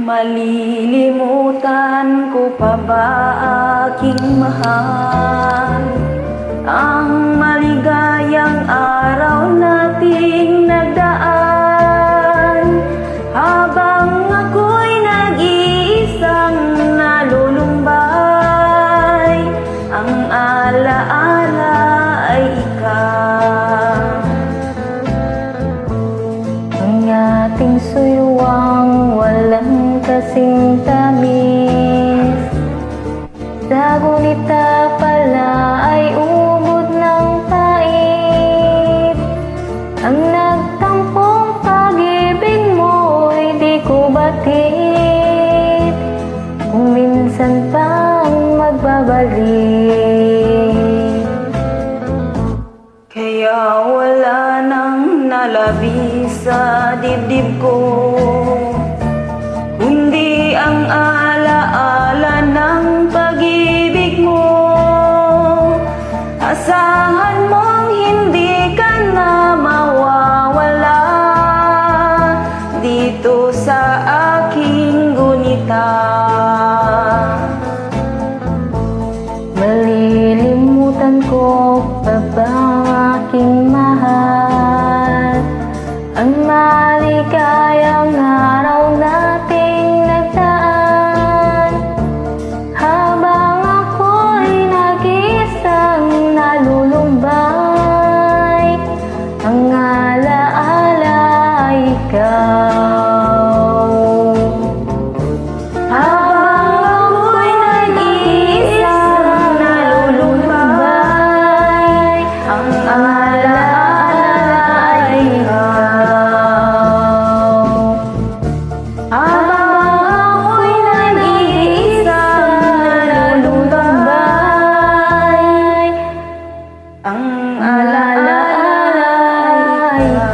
Malilimutan ko pa ba aking mahal ang maligayang araw nating nagdaan, habang ako'y nag-iisang nalulumbay, ang alaala ay ikaw. Ang ating suyuang walang kasing tamis, sa gunita pala ay ubod ng pait. Ang nagtampong pag-ibig mo'y di ko batid, kung minsan pang magbabalik. Kaya wala nang nalabi sa dibdib ko, kundi ang alaala ng pag-ibig mo. Asahan mong hindi ka na mawawala dito sa aking gunita. Malilimutan ko pa ba aking mahal ang maligayang araw nating nagdaan, habang ako'y nag-iisang nalulumbay, ang alaala ay ikaw. Habang ako'y nag-iisang nalulumbay, ang alaala ay ikaw. Habang ako'y nag-iisang nalulumbay, ang alaala ay ikaw.